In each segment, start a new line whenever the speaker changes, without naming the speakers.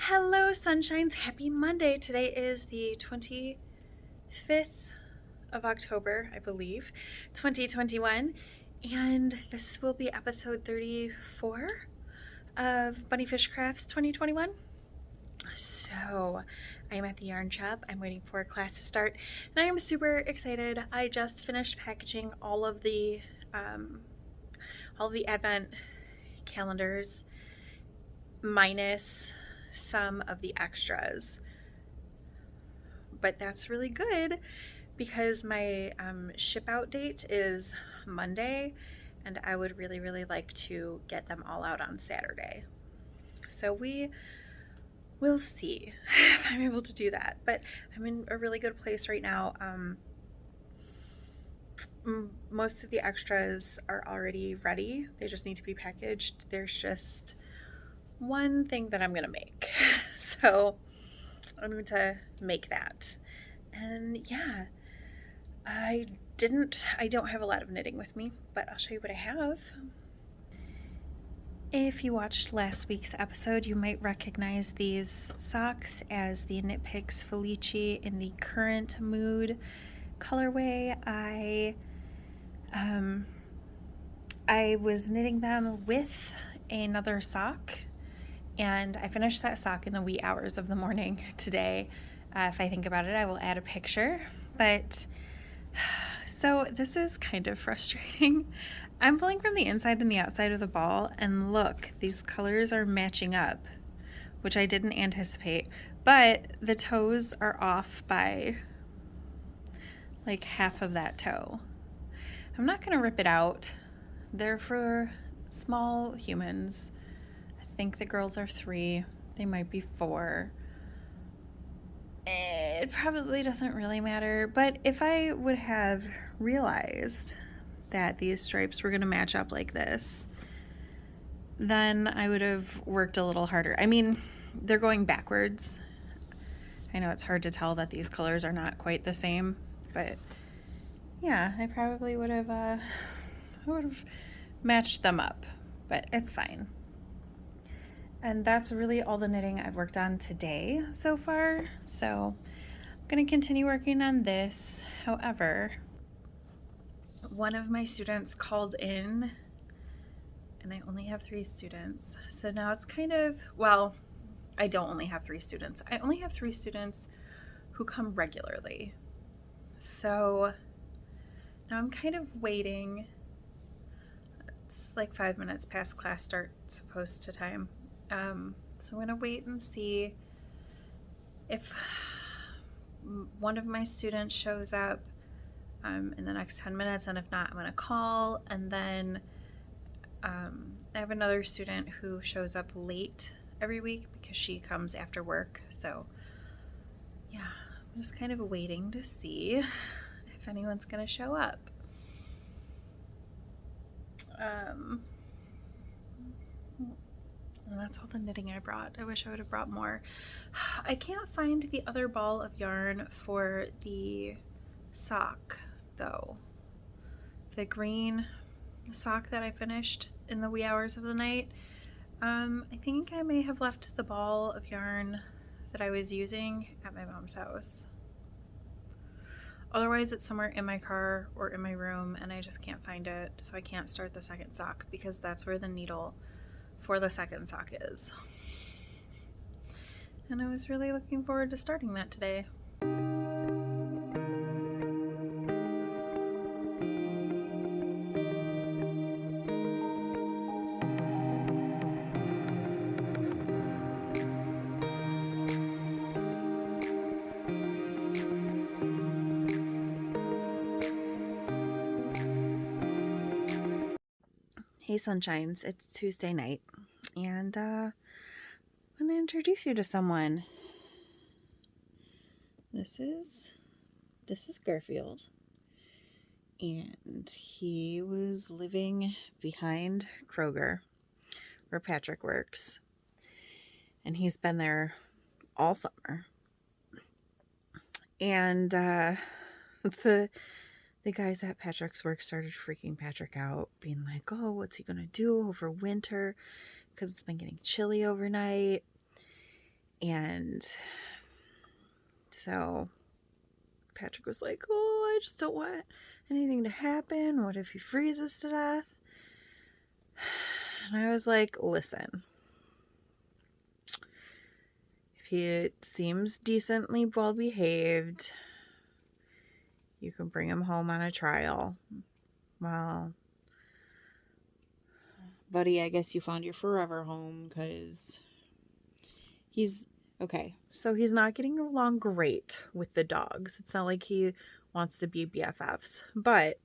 Hello, sunshines. Happy Monday. Today is the 25th of October, I believe, 2021. And this will be episode 34 of BunniPhish Crafts 2021. So I'm at the yarn shop. I'm waiting for class to start, and I am super excited. I just finished packaging all of the advent calendars minus some of the extras, but that's really good because my ship out date is Monday, and I would really like to get them all out on Saturday. So we will see if I'm able to do that, but I'm in a really good place right now. Most of the extras are already ready. They just need to be packaged. There's just one thing that I'm gonna make. So I'm going to make that. And yeah, I don't have a lot of knitting with me, but I'll show you what I have. If you watched last week's episode, you might recognize these socks as the Knit Picks Foliage in the Current Mood colorway. I was knitting them with another sock, and I finished that sock in the wee hours of the morning today. If I think about it, I will add a picture. But so this is kind of frustrating. I'm pulling from the inside and the outside of the ball, and look, these colors are matching up, which I didn't anticipate, but the toes are off by like half of that toe. I'm not gonna rip it out. They're for small humans. I think the girls are 3. They might be 4. It probably doesn't really matter, but if I would have realized that these stripes were going to match up like this, then I would have worked a little harder. I mean, they're going backwards. I know it's hard to tell that these colors are not quite the same, but yeah, I probably would have matched them up, but it's fine. And that's really all the knitting I've worked on today so far. So I'm going to continue working on this. However, one of my students called in, and I only have 3 students. So now it's kind of, well, I don't only have 3 students. I only have 3 students who come regularly. So now I'm kind of waiting. It's like 5 minutes past class start supposed to time. So I'm going to wait and see if one of my students shows up in the next 10 minutes, and if not, I'm going to call. And then I have another student who shows up late every week because she comes after work. So yeah, I'm just kind of waiting to see if anyone's going to show up. And that's all the knitting I brought. I wish I would have brought more. I can't find the other ball of yarn for the sock though. The green sock that I finished in the wee hours of the night. I think I may have left the ball of yarn that I was using at my mom's house. Otherwise, it's somewhere in my car or in my room, and I just can't find it, so I can't start the second sock because that's where the needle for the second sock is. And I was really looking forward to starting that today. Hey Sunshines, it's Tuesday night, and I'm going to introduce you to someone. This is Garfield, and he was living behind Kroger where Patrick works, and he's been there all summer. And the guys at Patrick's work started freaking Patrick out, being like, oh, what's he gonna do over winter, because it's been getting chilly overnight. And so Patrick was like, oh, I just don't want anything to happen. What if he freezes to death? And I was like, listen, if he seems decently well behaved, you can bring him home on a trial. Well, buddy, I guess you found your forever home, because he's okay. So he's not getting along great with the dogs. It's not like he wants to be BFFs, but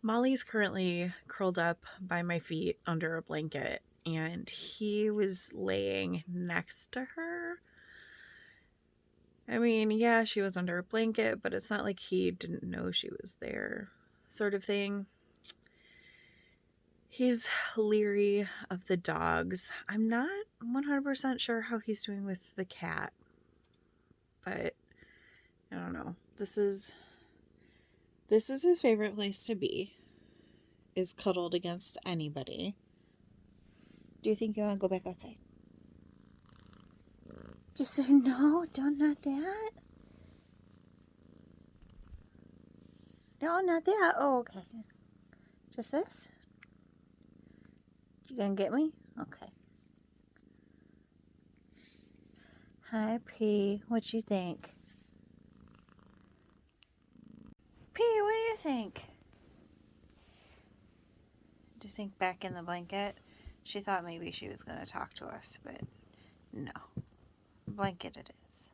Molly's currently curled up by my feet under a blanket, and he was laying next to her. I mean, yeah, she was under a blanket, but it's not like he didn't know she was there, sort of thing. He's leery of the dogs. I'm not 100% sure how he's doing with the cat, but I don't know. This is his favorite place to be, is cuddled against anybody. Do you think you want to go back outside? Just say no, don't, not that. No, not that. Oh, okay. Just this? You gonna get me? Okay. Hi, P. What you think? P, what do you think? Do you think back in the blanket? She thought maybe she was gonna talk to us, but no. Blanket it is.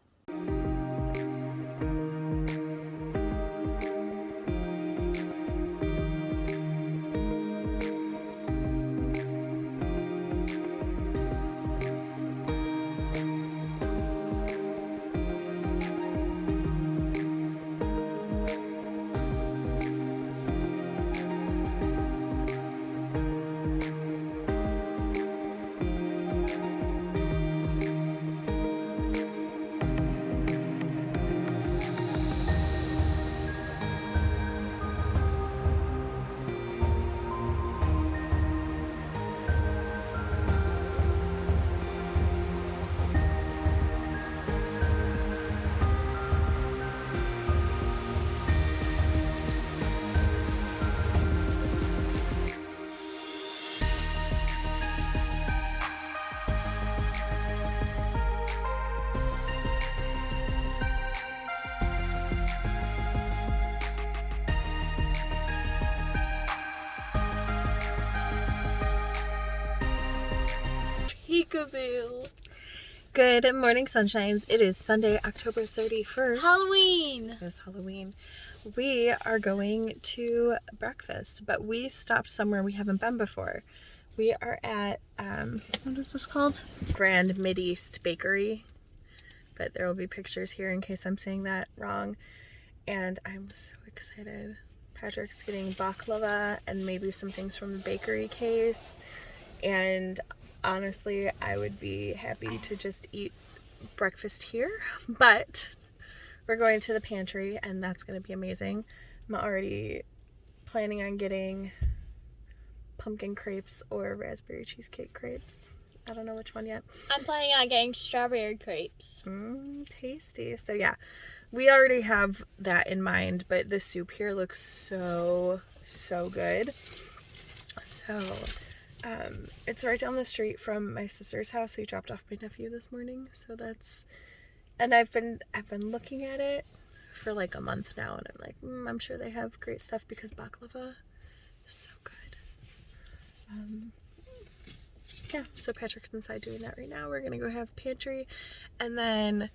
Peekaboo.
Good morning, sunshines. It is Sunday, October 31st.
Halloween.
It is Halloween. We are going to breakfast, but we stopped somewhere we haven't been before. We are at, what is this called? Grand Mideast Bakery. But there will be pictures here in case I'm saying that wrong. And I'm so excited. Patrick's getting baklava and maybe some things from the bakery case. And honestly, I would be happy to just eat breakfast here, but we're going to the pantry and that's going to be amazing. I'm already planning on getting pumpkin crepes or raspberry cheesecake crepes. I don't know which one yet.
I'm planning on getting strawberry crepes.
Tasty. So yeah, we already have that in mind, but the soup here looks so good. So it's right down the street from my sister's house. We dropped off my nephew this morning, so that's, and I've been looking at it for like a month now, and I'm like, I'm sure they have great stuff because baklava is so good. Yeah, so Patrick's inside doing that right now. We're gonna go have pantry, and then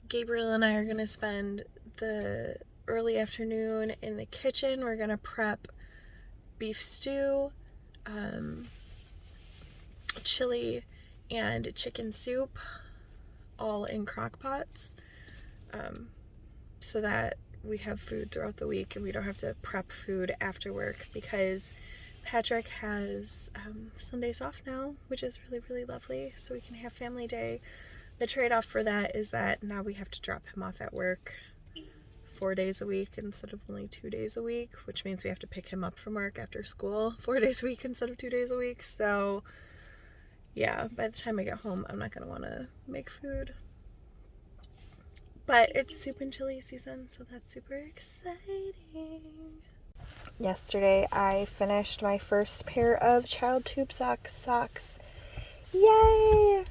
Gabriel and I are gonna spend the early afternoon in the kitchen. We're gonna prep beef stew, chili, and chicken soup, all in crock pots, so that we have food throughout the week and we don't have to prep food after work, because Patrick has Sundays off now, which is really lovely, so we can have family day. The trade-off for that is that now we have to drop him off at work 4 days a week instead of only 2 days a week, which means we have to pick him up from work after school 4 days a week instead of 2 days a week. So yeah, by the time I get home, I'm not going to want to make food. But it's soup and chili season, so that's super exciting. Yesterday, I finished my first pair of child tube socks. Yay!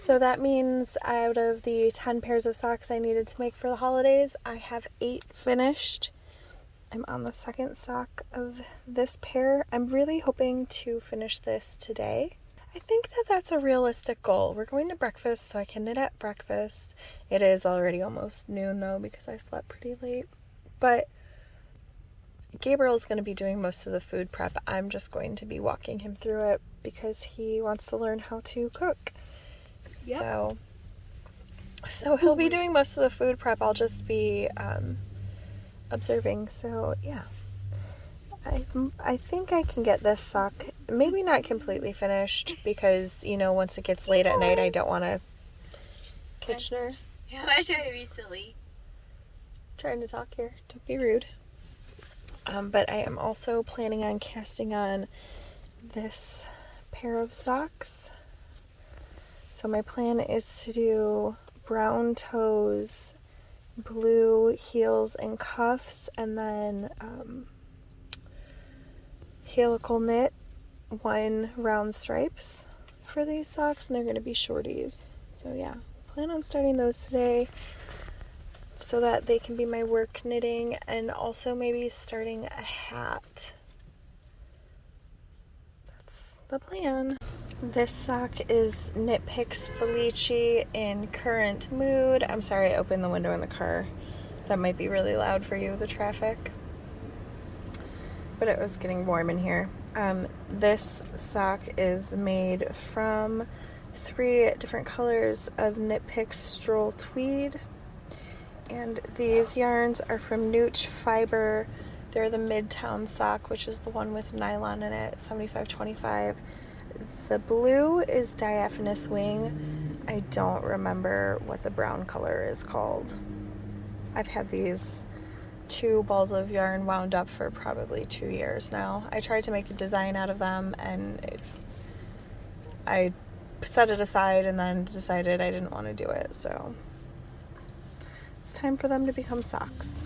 So that means out of the 10 pairs of socks I needed to make for the holidays, I have 8 finished. I'm on the second sock of this pair. I'm really hoping to finish this today. I think that that's a realistic goal. We're going to breakfast, so I can knit at breakfast. It is already almost noon, though, because I slept pretty late. But Gabriel's going to be doing most of the food prep. I'm just going to be walking him through it because he wants to learn how to cook. Yep. So he'll be doing most of the food prep. I'll just be observing. So, yeah. I think I can get this sock maybe not completely finished because, you know, once it gets late at night, I don't want to Kitchener.
Yeah, I try to be silly.
Trying to talk here. Don't be rude. But I am also planning on casting on this pair of socks. So my plan is to do brown toes, blue heels and cuffs, and then helical knit 1 round stripes for these socks, and they're going to be shorties. So yeah, plan on starting those today so that they can be my work knitting, and also maybe starting a hat. That's the plan. This sock is Knit Picks Foliage in Current Mood. I'm sorry I opened the window in the car. That might be really loud for you, the traffic. But it was getting warm in here. This sock is made from 3 different colors of Knit Picks Stroll Tweed. And these yarns are from Nooch Fiber. They're the Midtown sock, which is the one with nylon in it, 75/25. The blue is Diaphanous Wing. I don't remember what the brown color is called. I've had these 2 balls of yarn wound up for probably 2 years now. I tried to make a design out of them, and I set it aside and then decided I didn't want to do it, so it's time for them to become socks.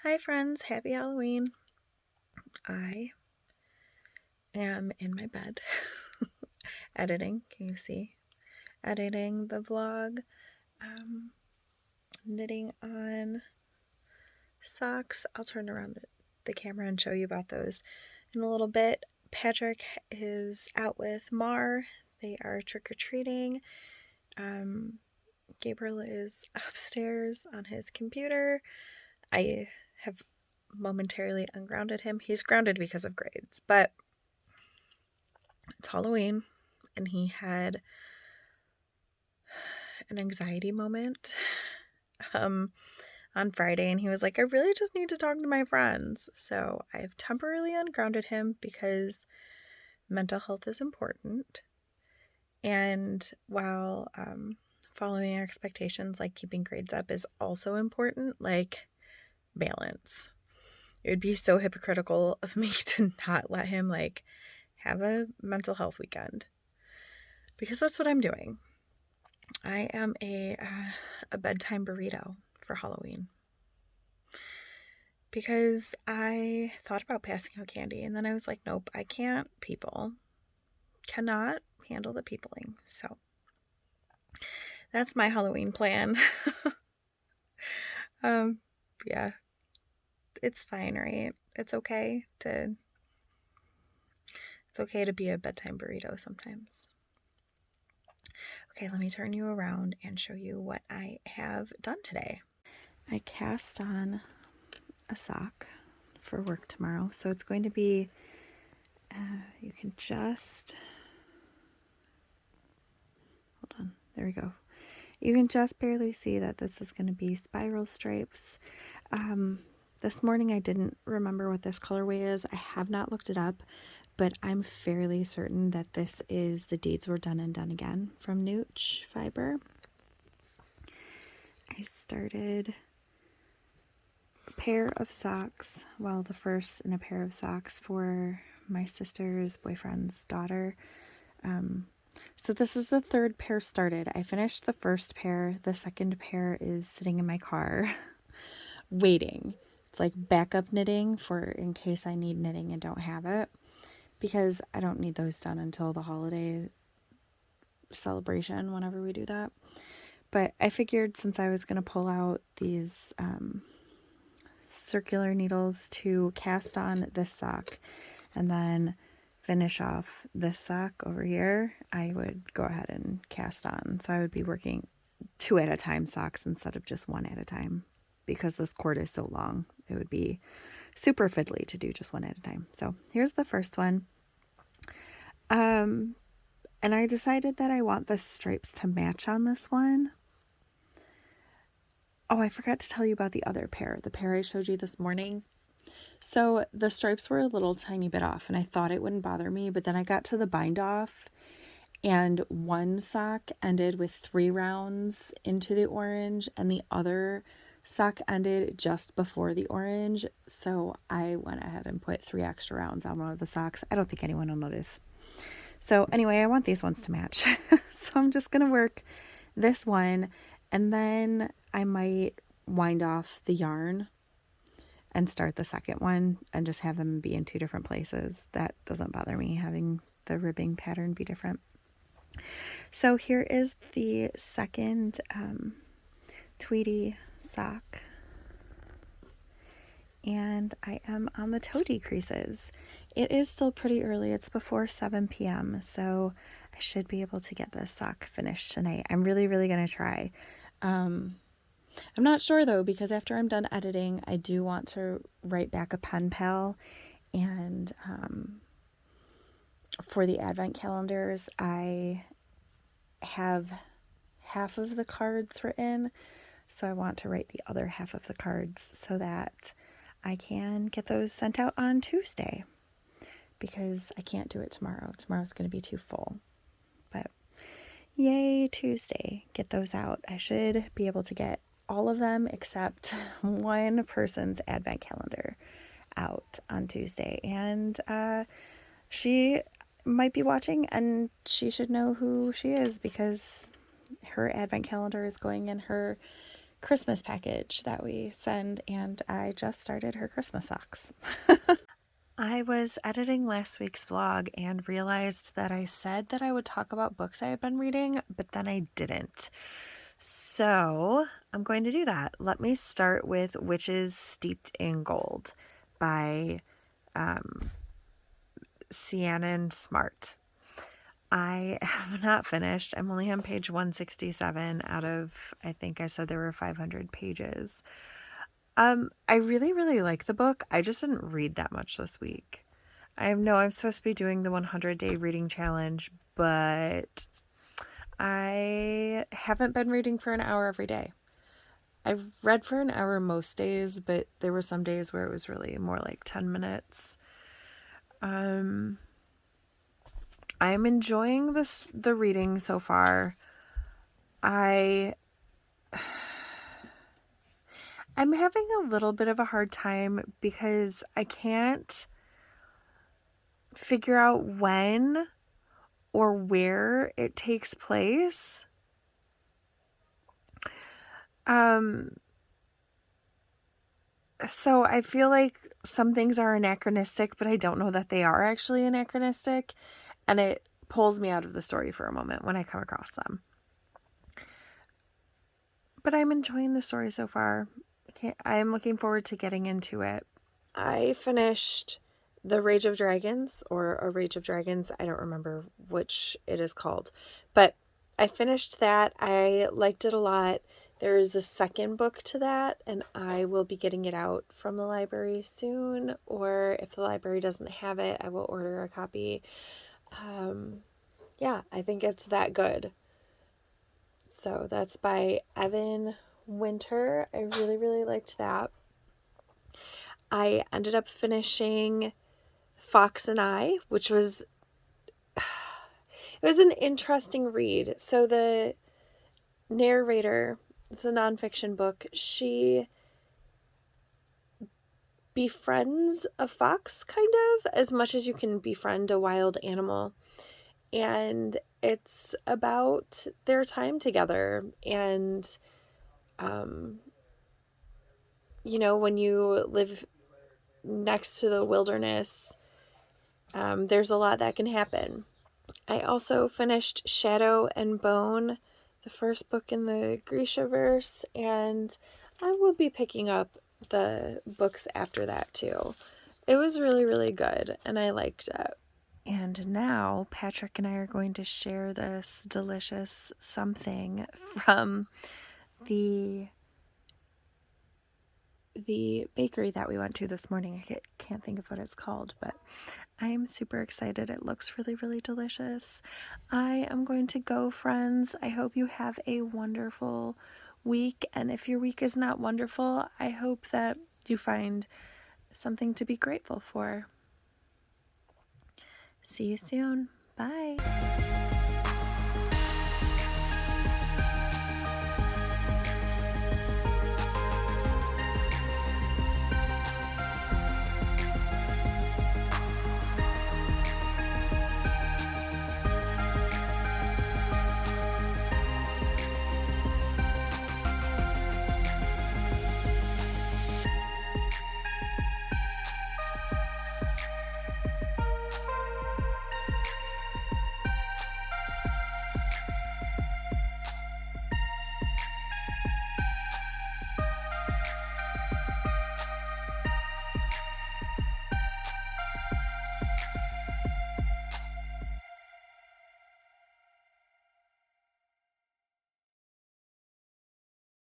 Hi friends, happy Halloween. I am in my bed editing, can you see? Editing the vlog, knitting on socks. I'll turn around the camera and show you about those in a little bit. Patrick is out with Mar. They are trick-or-treating. Gabriel is upstairs on his computer. I have momentarily ungrounded him. He's grounded because of grades, but it's Halloween and he had an anxiety moment on Friday, and he was like, I really just need to talk to my friends. So I've temporarily ungrounded him because mental health is important. And while following expectations, like keeping grades up, is also important, like balance. It would be so hypocritical of me to not let him like have a mental health weekend, because that's what I'm doing. I am a bedtime burrito for Halloween because I thought about passing out candy, and then I was like, nope, I can't. People cannot handle the peopling. So that's my Halloween plan. Yeah, it's fine, right? It's okay to be a bedtime burrito sometimes. Okay, let me turn you around and show you what I have done today. I cast on a sock for work tomorrow, so it's going to be you can just hold on, there we go. You can just barely see that this is going to be spiral stripes. This morning I didn't remember what this colorway is. I have not looked it up, but I'm fairly certain that this is the Deeds Were Done and Done Again from Nooch Fiber. I started a pair of socks, well, the first in a pair of socks for my sister's boyfriend's daughter. So this is the third pair started. I finished the first pair. The second pair is sitting in my car waiting. It's like backup knitting for in case I need knitting and don't have it, because I don't need those done until the holiday celebration whenever we do that. But I figured since I was going to pull out these circular needles to cast on this sock and then finish off this sock over here, I would go ahead and cast on. So I would be working 2 at a time socks instead of just 1 at a time, because this cord is so long. It would be super fiddly to do just 1 at a time. So here's the first one. And I decided that I want the stripes to match on this one. Oh, I forgot to tell you about the other pair, the pair I showed you this morning. So the stripes were a little tiny bit off, and I thought it wouldn't bother me, but then I got to the bind off, and one sock ended with 3 rounds into the orange, and the other sock ended just before the orange. So I went ahead and put 3 extra rounds on one of the socks. I don't think anyone will notice. So anyway, I want these ones to match. So I'm just going to work this one, and then I might wind off the yarn and start the second one and just have them be in 2 different places. That doesn't bother me, having the ribbing pattern be different. So here is the second Tweety sock, and I am on the toe decreases. It is still pretty early. It's before 7 p.m. so I should be able to get this sock finished tonight. I'm really going to try. I'm not sure though, because after I'm done editing, I do want to write back a pen pal, and for the advent calendars, I have half of the cards written, so I want to write the other half of the cards so that I can get those sent out on Tuesday, because I can't do it tomorrow. Tomorrow's going to be too full. But yay, Tuesday, get those out. I should be able to get all of them except one person's advent calendar out on Tuesday, and she might be watching, and she should know who she is, because her advent calendar is going in her Christmas package that we send, and I just started her Christmas socks. I was editing last week's vlog and realized that I said that I would talk about books I had been reading, but then I didn't. So I'm going to do that. Let me start with Witches Steeped in Gold by Sienna Smart. I have not finished. I'm only on page 167 out of, I think I said there were 500 pages. I really like the book. I just didn't read that much this week. I know I'm supposed to be doing the 100-day reading challenge, but I haven't been reading for an hour every day. I've read for an hour most days, but there were some days where it was really more like 10 minutes. I'm enjoying the reading so far. I'm having a little bit of a hard time because I can't figure out when or where it takes place. So I feel like some things are anachronistic, but I don't know that they are actually anachronistic, and it pulls me out of the story for a moment when I come across them. But I'm enjoying the story so far. I'm looking forward to getting into it. I finished The Rage of Dragons, or A Rage of Dragons. I don't remember which it is called, but I finished that. I liked it a lot. There's a second book to that, and I will be getting it out from the library soon, or if the library doesn't have it, I will order a copy. Yeah, I think it's that good. So that's by Evan Winter. I really, really liked that. I ended up finishing Fox and I, which was it was an interesting read. So the narrator, it's a nonfiction book, she befriends a fox kind of as much as you can befriend a wild animal. And it's about their time together. And, when you live next to the wilderness, there's a lot that can happen. I also finished Shadow and Bone, the first book in the Grishaverse, and I will be picking up the books after that too. It was really, really good, and I liked it. And now Patrick and I are going to share this delicious something from the bakery that we went to this morning. I can't think of what it's called, but I'm super excited. It looks really, really delicious. I am going to go, friends. I hope you have a wonderful week. And if your week is not wonderful, I hope that you find something to be grateful for. See you soon. Bye.